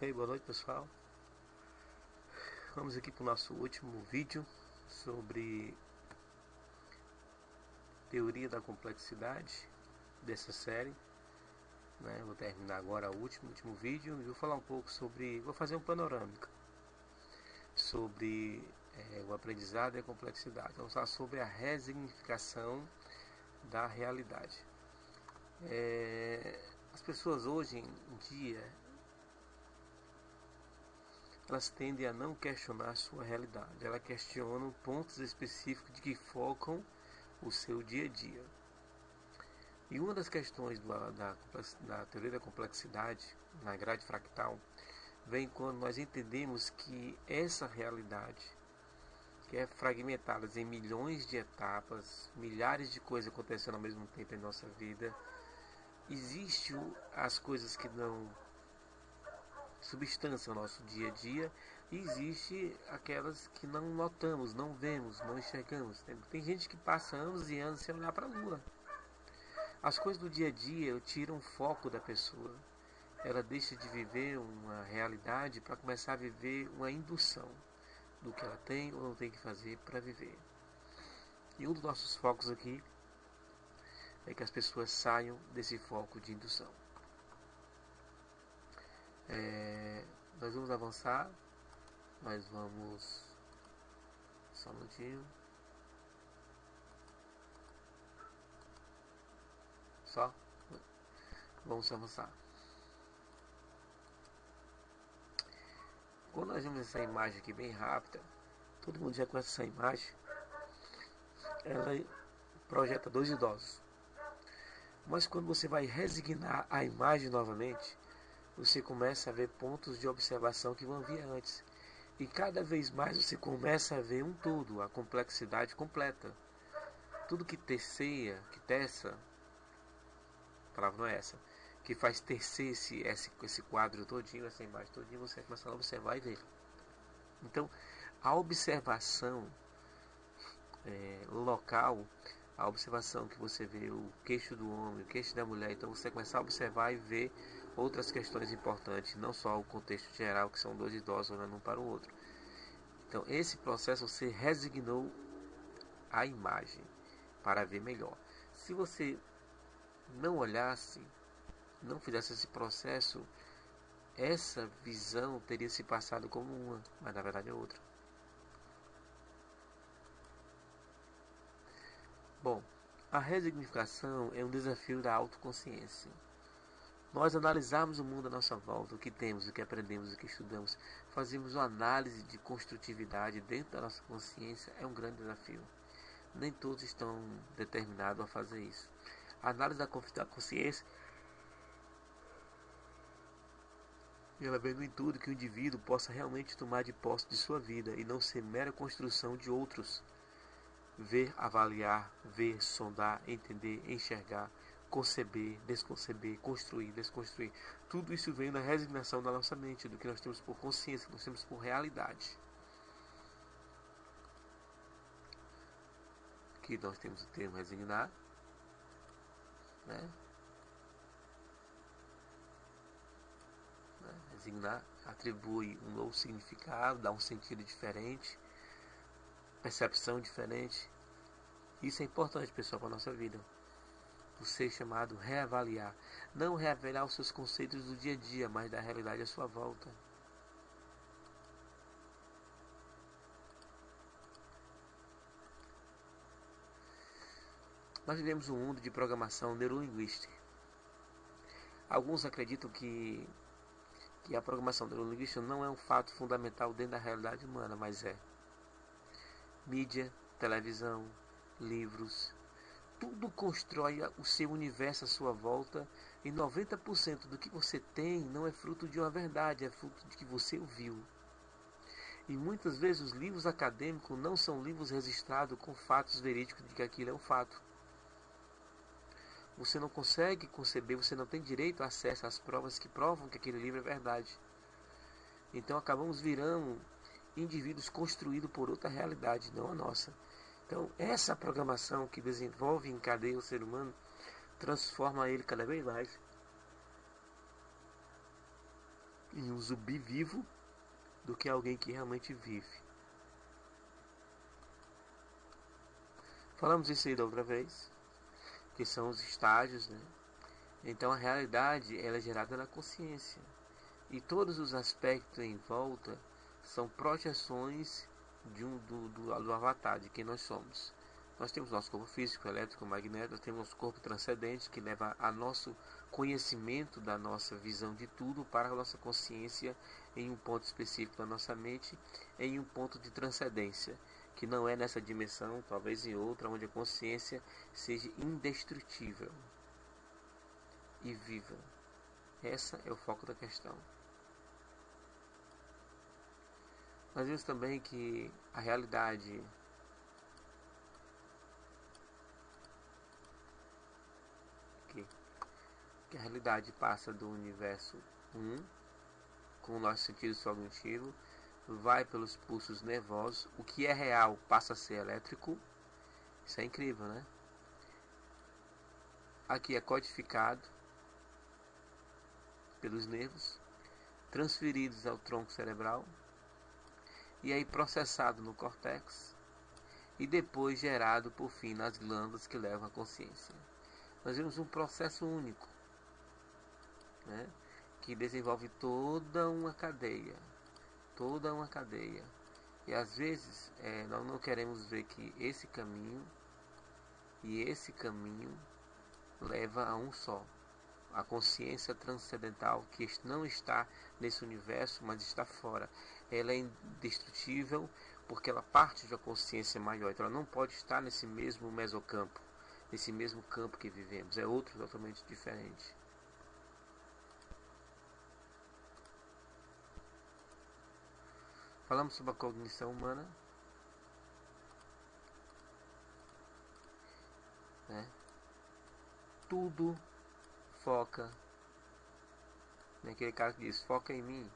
Hey, boa noite pessoal. Vamos aqui para o nosso último vídeo sobre teoria da complexidade dessa série. Vou terminar agora o último vídeo e vou falar um pouco sobre. Vou fazer um panorâmico sobre o aprendizado e a complexidade. Vamos falar sobre a resignificação da realidade. As pessoas hoje em dia elas tendem a não questionar a sua realidade, elas questionam pontos específicos de que focam o seu dia a dia. E uma das questões da teoria da complexidade na grade fractal vem quando nós entendemos que essa realidade, que é fragmentada em milhões de etapas, milhares de coisas acontecendo ao mesmo tempo em nossa vida, existe as coisas que não substância no nosso dia a dia e existe aquelas que não notamos, não vemos, não enxergamos. Tem gente que passa anos e anos sem olhar para a lua. As coisas do dia a dia tiram o foco da pessoa. Ela deixa de viver uma realidade para começar a viver uma indução do que ela tem ou não tem que fazer para viver. E um dos nossos focos aqui é que as pessoas saiam desse foco de indução. Nós vamos avançar. Nós vamos. Só um minutinho. Só. Vamos avançar. Quando nós vemos essa imagem aqui bem rápida, todo mundo já conhece essa imagem. Ela projeta dois idosos. Mas quando você vai resignar a imagem novamente, você começa a ver pontos de observação que não havia antes. E cada vez mais você começa a ver um todo, a complexidade completa. Tudo que terceia, que terça, a palavra não é essa, que faz tercer esse quadro todinho, essa imagem todinho, você começa a observar e ver. Então, a observação local, a observação que você vê o queixo do homem, o queixo da mulher, então você começa a observar e ver outras questões importantes, não só o contexto geral, que são dois idosos olhando um para o outro. Então, esse processo você resignou a imagem para ver melhor. Se você não olhasse, não fizesse esse processo, essa visão teria se passado como uma, mas na verdade é outra. Bom, a resignificação é um desafio da autoconsciência. Nós analisarmos o mundo à nossa volta, o que temos, o que aprendemos, o que estudamos, fazemos uma análise de construtividade dentro da nossa consciência é um grande desafio. Nem todos estão determinados a fazer isso. A análise da consciência ela vem no intuito que o indivíduo possa realmente tomar de posse de sua vida e não ser mera construção de outros. Ver, avaliar, ver, sondar, entender, enxergar, conceber, desconceber, construir, desconstruir. Tudo isso vem da resignação da nossa mente, do que nós temos por consciência, que nós temos por realidade. Aqui nós temos o termo resignar, né? Resignar atribui um novo significado, dá um sentido diferente, percepção diferente. Isso é importante, pessoal, para a nossa vida. O ser chamado reavaliar. Não reavaliar os seus conceitos do dia a dia, mas da realidade à sua volta. Nós vivemos um mundo de programação neurolinguística. Alguns acreditam que a programação neurolinguística não é um fato fundamental dentro da realidade humana, mas é. Mídia, televisão, livros, tudo constrói o seu universo à sua volta e 90% do que você tem não é fruto de uma verdade, é fruto de que você ouviu. E muitas vezes os livros acadêmicos não são livros registrados com fatos verídicos de que aquilo é um fato. Você não consegue conceber, você não tem direito a acesso às provas que provam que aquele livro é verdade. Então acabamos virando indivíduos construídos por outra realidade, não a nossa. Então essa programação que desenvolve e encadeia o ser humano transforma ele cada vez mais em um zumbi vivo do que alguém que realmente vive. Falamos isso aí da outra vez, que são os estágios, né? Então a realidade ela é gerada na consciência. E todos os aspectos em volta são projeções do avatar, de quem nós somos. Nós temos nosso corpo físico, elétrico, magnético, nós temos nosso corpo transcendente, que leva a nosso conhecimento da nossa visão de tudo para a nossa consciência em um ponto específico da nossa mente, em um ponto de transcendência, que não é nessa dimensão, talvez em outra, onde a consciência seja indestrutível e viva. Esse é o foco da questão. Nós vimos também que a realidade que a realidade passa do universo 1, com o nosso sentido cognitivo, vai pelos pulsos nervosos, o que é real passa a ser elétrico. Isso é incrível, né? Aqui é codificado pelos nervos, transferidos ao tronco cerebral, e aí processado no córtex, e depois gerado por fim nas glândulas que levam à consciência. Nós vemos um processo único, né, que desenvolve toda uma cadeia, e às vezes nós não queremos ver que esse caminho e esse caminho leva a um só, a consciência transcendental, que não está nesse universo, mas está fora. Ela é indestrutível porque ela parte de uma consciência maior, então ela não pode estar nesse mesmo mesocampo, nesse mesmo campo que vivemos, é outro totalmente diferente. Falamos sobre a cognição humana, né? Tudo foca naquele cara que diz, foca em mim.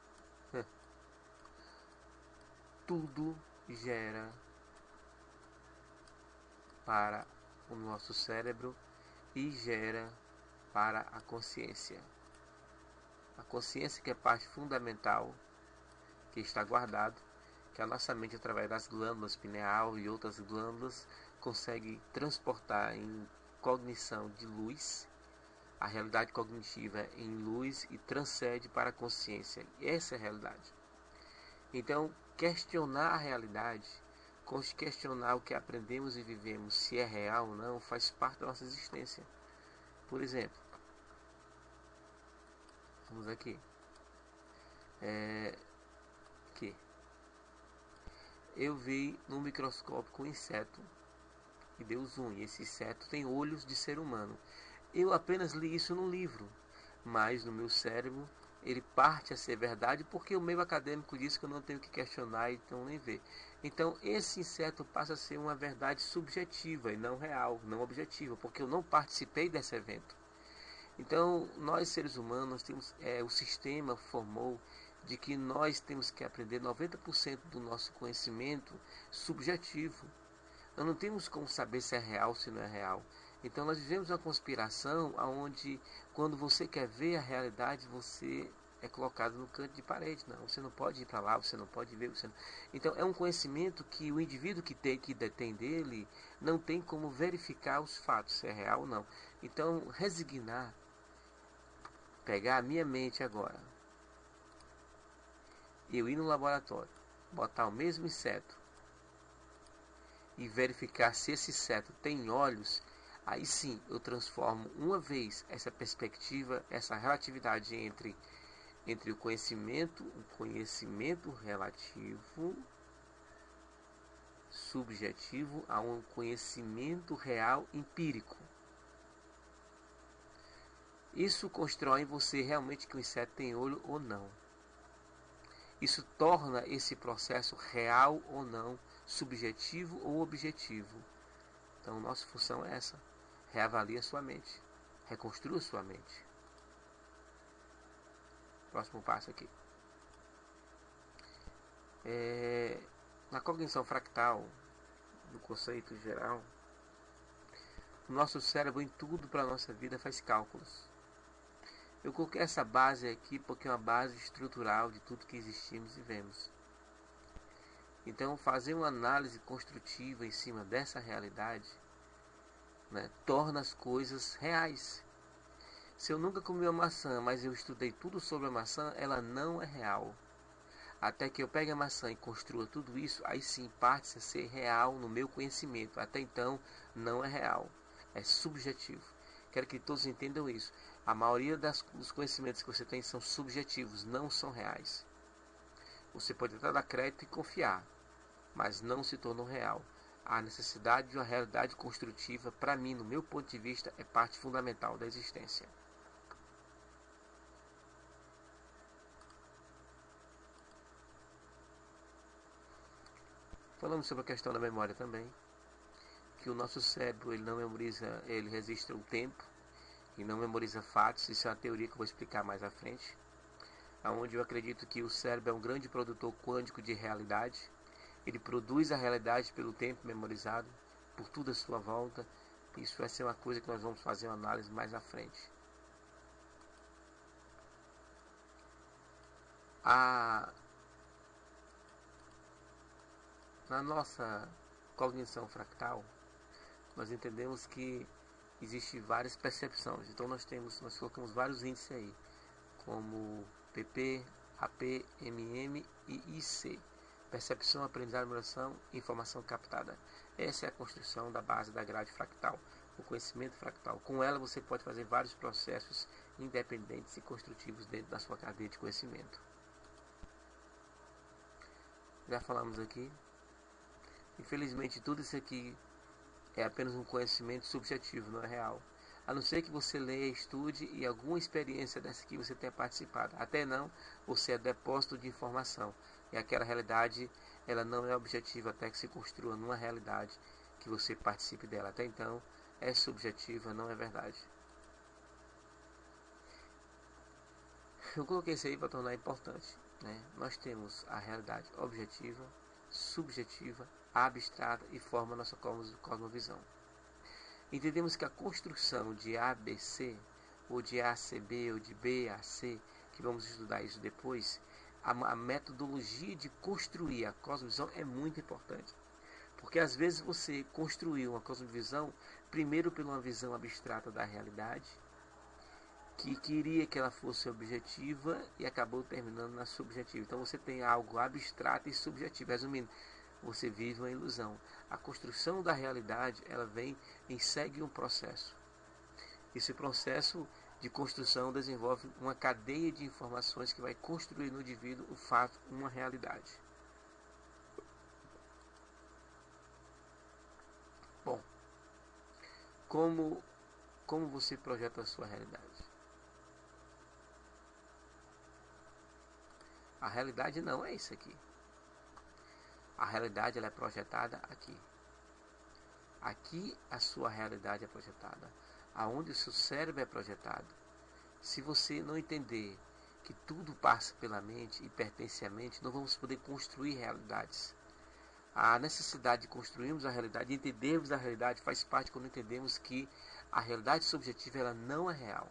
Tudo gera para o nosso cérebro e gera para a consciência. A consciência, que é parte fundamental, que está guardado, que a nossa mente, através das glândulas pineal e outras glândulas, consegue transportar em cognição de luz, a realidade cognitiva em luz, e transcende para a consciência. Essa é a realidade. Então, questionar a realidade, questionar o que aprendemos e vivemos, se é real ou não, faz parte da nossa existência. Por exemplo, vamos aqui. Que eu vi no microscópio um inseto e deu zoom, e esse inseto tem olhos de ser humano. Eu apenas li isso no livro, mas no meu cérebro ele parte a ser verdade, porque o meio acadêmico diz que eu não tenho que questionar, então nem ver. Então esse inseto passa a ser uma verdade subjetiva e não real, não objetiva, porque eu não participei desse evento. Então nós, seres humanos, temos, o sistema formou de que nós temos que aprender 90% do nosso conhecimento subjetivo. Nós não temos como saber se é real ou se não é real. Então nós vivemos uma conspiração onde, quando você quer ver a realidade, você é colocado no canto de parede. Não, você não pode ir para lá, você não pode ver. Você não... Então é um conhecimento que o indivíduo que detém dele não tem como verificar os fatos, se é real ou não. Então resignar, pegar a minha mente agora, eu ir no laboratório, botar o mesmo inseto e verificar se esse inseto tem olhos, aí sim eu transformo uma vez essa perspectiva, essa relatividade entre o conhecimento relativo, subjetivo, a um conhecimento real empírico. Isso constrói em você realmente que o inseto tem olho ou não. Isso torna esse processo real ou não, subjetivo ou objetivo. Então, nossa função é essa. Reavalie a sua mente. Reconstrua a sua mente. Próximo passo aqui. Na cognição fractal, no conceito geral, o nosso cérebro, em tudo para a nossa vida, faz cálculos. Eu coloquei essa base aqui porque é uma base estrutural de tudo que existimos e vemos. Então, fazer uma análise construtiva em cima dessa realidade, né, torna as coisas reais. Se eu nunca comi uma maçã, mas eu estudei tudo sobre a maçã, ela não é real. Até que eu pegue a maçã e construa tudo isso, aí sim parte a ser real no meu conhecimento. Até então, não é real, é subjetivo. Quero que todos entendam isso. A maioria dos conhecimentos que você tem são subjetivos, não são reais. Você pode até dar crédito e confiar, mas não se tornou real. A necessidade de uma realidade construtiva, para mim, no meu ponto de vista, é parte fundamental da existência. Falamos sobre a questão da memória também, que o nosso cérebro ele não memoriza, ele registra o tempo e não memoriza fatos. Isso é uma teoria que eu vou explicar mais à frente, onde eu acredito que o cérebro é um grande produtor quântico de realidade. Ele produz a realidade pelo tempo memorizado, por tudo à sua volta. Isso vai ser uma coisa que nós vamos fazer uma análise mais à frente. Na nossa cognição fractal, nós entendemos que existem várias percepções. Então nós colocamos vários índices aí, como PP, AP, MM e IC. Percepção, aprendizagem, memorização, informação captada. Essa é a construção da base da grade fractal, o conhecimento fractal. Com ela você pode fazer vários processos independentes e construtivos dentro da sua cadeia de conhecimento. Já falamos aqui. Infelizmente tudo isso aqui é apenas um conhecimento subjetivo, não é real. A não ser que você leia, estude e alguma experiência dessa que você tenha participado. Até não, você é depósito de informação. E aquela realidade, ela não é objetiva até que se construa numa realidade que você participe dela. Até então, é subjetiva, não é verdade. Eu coloquei isso aí para tornar importante, né? Nós temos a realidade objetiva, subjetiva, abstrata e forma a nossa cosmovisão. Entendemos que a construção de ABC, ou de ACB, ou de BAC, que vamos estudar isso depois, a metodologia de construir a cosmovisão é muito importante. Porque às vezes você construiu uma cosmovisão primeiro por uma visão abstrata da realidade, que queria que ela fosse objetiva e acabou terminando na subjetiva. Então você tem algo abstrato e subjetivo. Resumindo, você vive uma ilusão. A construção da realidade, ela vem e segue um processo. Esse processo de construção desenvolve uma cadeia de informações que vai construir no indivíduo o fato, uma realidade. Bom, como você projeta a sua realidade? A realidade não é isso aqui. A realidade ela é projetada aqui. Aqui a sua realidade é projetada. Aonde o seu cérebro é projetado. Se você não entender que tudo passa pela mente e pertence à mente, não vamos poder construir realidades. A necessidade de construirmos a realidade, de entendermos a realidade, faz parte quando entendemos que a realidade subjetiva ela não é real.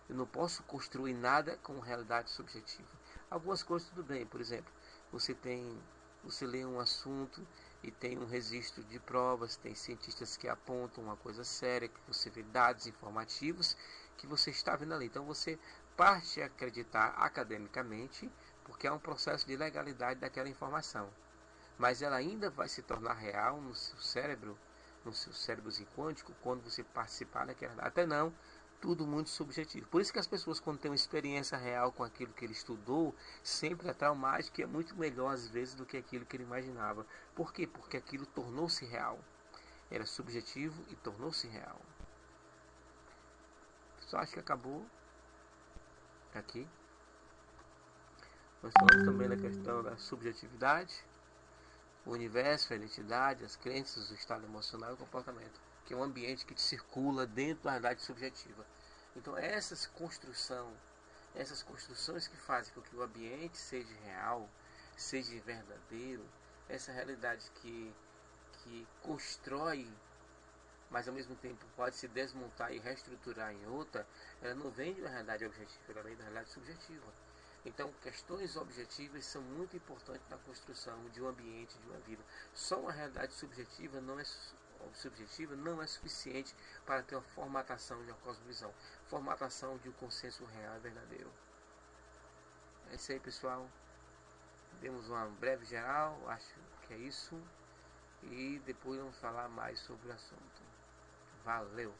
Eu não posso construir nada com realidade subjetiva. Algumas coisas tudo bem, por exemplo, você lê um assunto e tem um registro de provas, tem cientistas que apontam uma coisa séria, que você vê dados informativos que você está vendo ali. Então você parte a acreditar academicamente, porque é um processo de legalidade daquela informação. Mas ela ainda vai se tornar real no seu cérebro, no seu cérebrozinho quântico, quando você participar daquela. Até não, tudo muito subjetivo. Por isso que as pessoas, quando têm uma experiência real com aquilo que ele estudou, sempre é traumático e é muito melhor às vezes do que aquilo que ele imaginava. Por quê? Porque aquilo tornou-se real. Era subjetivo e tornou-se real. Só acho que acabou aqui. Nós falamos também da questão da subjetividade, o universo, a identidade, as crenças, o estado emocional e o comportamento, que é um ambiente que te circula dentro da realidade subjetiva. Então essas construções que fazem com que o ambiente seja real, seja verdadeiro, essa realidade que constrói mas ao mesmo tempo pode se desmontar e reestruturar em outra, ela não vem de uma realidade objetiva, ela vem de uma realidade subjetiva. Então, questões objetivas são muito importantes na construção de um ambiente, de uma vida. Só uma realidade subjetiva não é suficiente para ter uma formatação de uma cosmovisão, formatação de um consenso real e verdadeiro. É isso aí, pessoal. Demos uma breve geral, acho que é isso. E depois vamos falar mais sobre o assunto. Valeu!